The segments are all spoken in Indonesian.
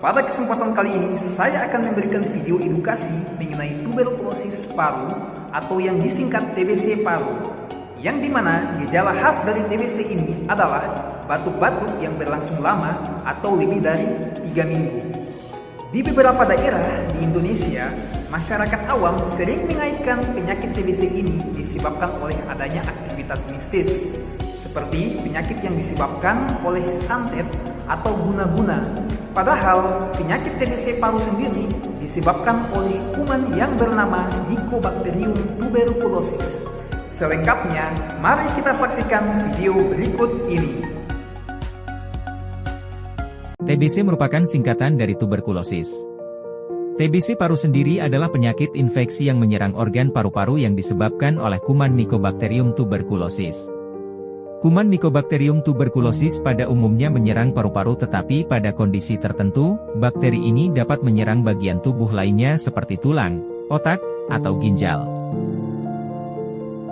Pada kesempatan kali ini, saya akan memberikan video edukasi mengenai tuberkulosis paru atau yang disingkat TBC paru. Yang dimana gejala khas dari TBC ini adalah batuk-batuk yang berlangsung lama atau lebih dari 3 minggu. Di beberapa daerah di Indonesia, masyarakat awam sering mengaitkan penyakit TBC ini disebabkan oleh adanya aktivitas mistis, seperti penyakit yang disebabkan oleh santet atau guna-guna. Padahal penyakit TBC paru sendiri disebabkan oleh kuman yang bernama Mycobacterium tuberculosis. Selengkapnya, mari kita saksikan video berikut ini. TBC merupakan singkatan dari tuberkulosis. TBC paru sendiri adalah penyakit infeksi yang menyerang organ paru-paru yang disebabkan oleh kuman Mycobacterium tuberculosis. Kuman Mycobacterium tuberculosis pada umumnya menyerang paru-paru, tetapi pada kondisi tertentu, bakteri ini dapat menyerang bagian tubuh lainnya seperti tulang, otak, atau ginjal.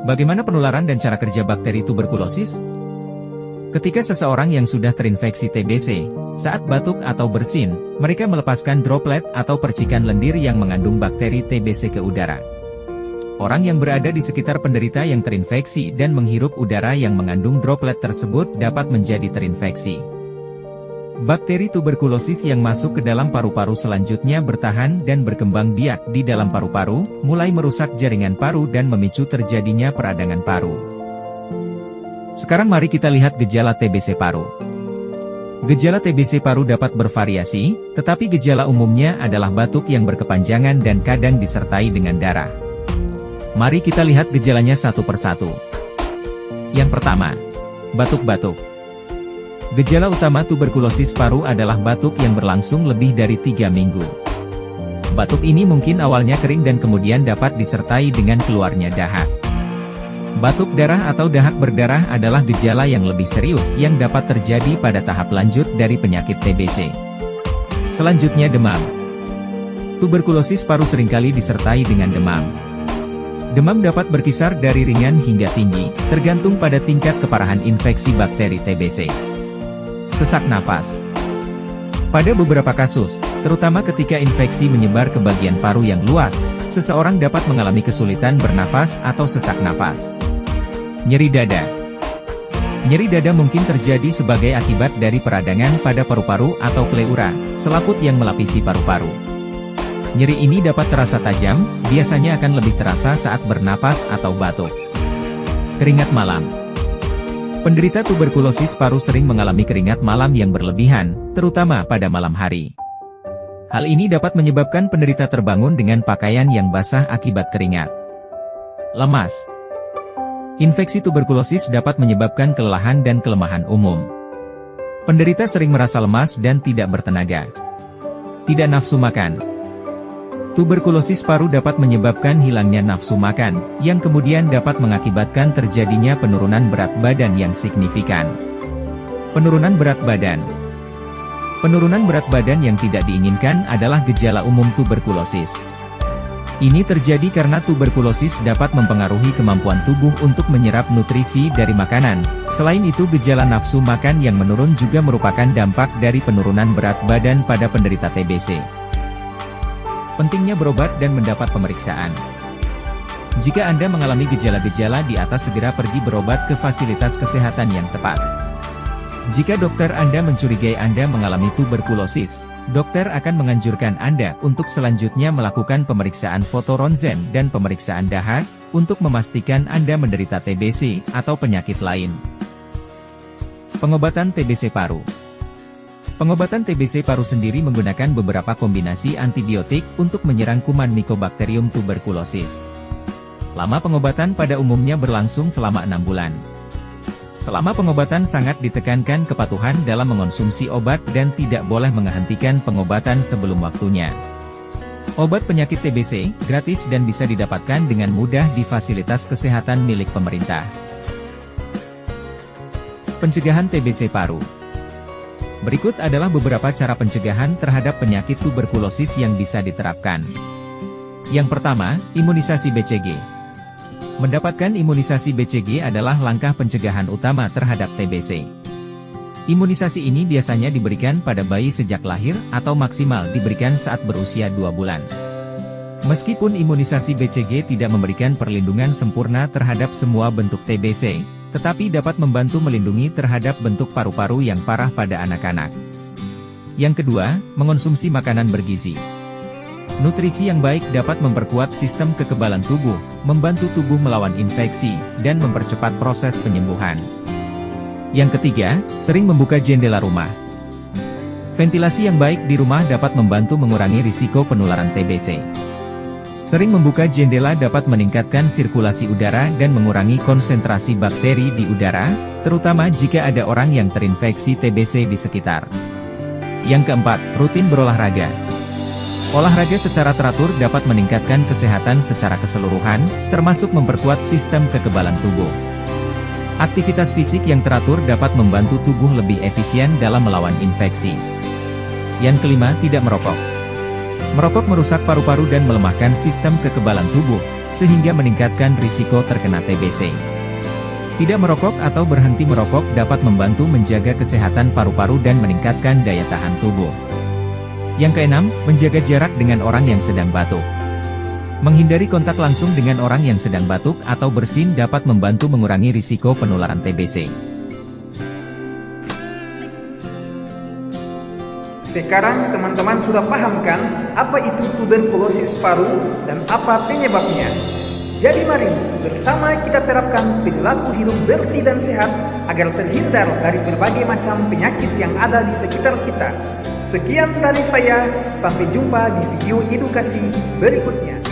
Bagaimana penularan dan cara kerja bakteri tuberkulosis? Ketika seseorang yang sudah terinfeksi TBC, saat batuk atau bersin, mereka melepaskan droplet atau percikan lendir yang mengandung bakteri TBC ke udara. Orang yang berada di sekitar penderita yang terinfeksi dan menghirup udara yang mengandung droplet tersebut dapat menjadi terinfeksi. Bakteri tuberkulosis yang masuk ke dalam paru-paru selanjutnya bertahan dan berkembang biak di dalam paru-paru, mulai merusak jaringan paru dan memicu terjadinya peradangan paru. Sekarang mari kita lihat gejala TBC paru. Gejala TBC paru dapat bervariasi, tetapi gejala umumnya adalah batuk yang berkepanjangan dan kadang disertai dengan darah. Mari kita lihat gejalanya satu persatu. Yang pertama, batuk-batuk. Gejala utama tuberkulosis paru adalah batuk yang berlangsung lebih dari 3 minggu. Batuk ini mungkin awalnya kering dan kemudian dapat disertai dengan keluarnya dahak. Batuk darah atau dahak berdarah adalah gejala yang lebih serius yang dapat terjadi pada tahap lanjut dari penyakit TBC. Selanjutnya demam. Tuberkulosis paru seringkali disertai dengan demam. Demam dapat berkisar dari ringan hingga tinggi, tergantung pada tingkat keparahan infeksi bakteri TBC. Sesak nafas. Pada beberapa kasus, terutama ketika infeksi menyebar ke bagian paru yang luas, seseorang dapat mengalami kesulitan bernafas atau sesak nafas. Nyeri dada. Nyeri dada mungkin terjadi sebagai akibat dari peradangan pada paru-paru atau pleura, selaput yang melapisi paru-paru. Nyeri ini dapat terasa tajam, biasanya akan lebih terasa saat bernapas atau batuk. Keringat malam. Penderita tuberkulosis paru sering mengalami keringat malam yang berlebihan, terutama pada malam hari. Hal ini dapat menyebabkan penderita terbangun dengan pakaian yang basah akibat keringat. Lemas. Infeksi tuberkulosis dapat menyebabkan kelelahan dan kelemahan umum. Penderita sering merasa lemas dan tidak bertenaga. Tidak nafsu makan. Tuberkulosis paru dapat menyebabkan hilangnya nafsu makan, yang kemudian dapat mengakibatkan terjadinya penurunan berat badan yang signifikan. Penurunan berat badan. Penurunan berat badan yang tidak diinginkan adalah gejala umum tuberkulosis. Ini terjadi karena tuberkulosis dapat mempengaruhi kemampuan tubuh untuk menyerap nutrisi dari makanan. Selain itu, gejala nafsu makan yang menurun juga merupakan dampak dari penurunan berat badan pada penderita TBC. Pentingnya berobat dan mendapat pemeriksaan. Jika Anda mengalami gejala-gejala di atas, segera pergi berobat ke fasilitas kesehatan yang tepat. Jika dokter Anda mencurigai Anda mengalami tuberkulosis, dokter akan menganjurkan Anda untuk selanjutnya melakukan pemeriksaan foto ronsen dan pemeriksaan dahak, untuk memastikan Anda menderita TBC atau penyakit lain. Pengobatan TBC paru. Pengobatan TBC paru sendiri menggunakan beberapa kombinasi antibiotik untuk menyerang kuman Mycobacterium tuberculosis. Lama pengobatan pada umumnya berlangsung selama 6 bulan. Selama pengobatan sangat ditekankan kepatuhan dalam mengonsumsi obat dan tidak boleh menghentikan pengobatan sebelum waktunya. Obat penyakit TBC gratis dan bisa didapatkan dengan mudah di fasilitas kesehatan milik pemerintah. Pencegahan TBC paru. Berikut adalah beberapa cara pencegahan terhadap penyakit tuberkulosis yang bisa diterapkan. Yang pertama, imunisasi BCG. Mendapatkan imunisasi BCG adalah langkah pencegahan utama terhadap TBC. Imunisasi ini biasanya diberikan pada bayi sejak lahir atau maksimal diberikan saat berusia 2 bulan. Meskipun imunisasi BCG tidak memberikan perlindungan sempurna terhadap semua bentuk TBC, tetapi dapat membantu melindungi terhadap bentuk paru-paru yang parah pada anak-anak. Yang kedua, mengonsumsi makanan bergizi. Nutrisi yang baik dapat memperkuat sistem kekebalan tubuh, membantu tubuh melawan infeksi, dan mempercepat proses penyembuhan. Yang ketiga, sering membuka jendela rumah. Ventilasi yang baik di rumah dapat membantu mengurangi risiko penularan TBC. Sering membuka jendela dapat meningkatkan sirkulasi udara dan mengurangi konsentrasi bakteri di udara, terutama jika ada orang yang terinfeksi TBC di sekitar. Yang keempat, rutin berolahraga. Olahraga secara teratur dapat meningkatkan kesehatan secara keseluruhan, termasuk memperkuat sistem kekebalan tubuh. Aktivitas fisik yang teratur dapat membantu tubuh lebih efisien dalam melawan infeksi. Yang kelima, tidak merokok. Merokok merusak paru-paru dan melemahkan sistem kekebalan tubuh, sehingga meningkatkan risiko terkena TBC. Tidak merokok atau berhenti merokok dapat membantu menjaga kesehatan paru-paru dan meningkatkan daya tahan tubuh. Yang keenam, menjaga jarak dengan orang yang sedang batuk. Menghindari kontak langsung dengan orang yang sedang batuk atau bersin dapat membantu mengurangi risiko penularan TBC. Sekarang teman-teman sudah paham kan apa itu tuberkulosis paru dan apa penyebabnya? Jadi mari bersama kita terapkan perilaku hidup bersih dan sehat agar terhindar dari berbagai macam penyakit yang ada di sekitar kita. Sekian dari saya, sampai jumpa di video edukasi berikutnya.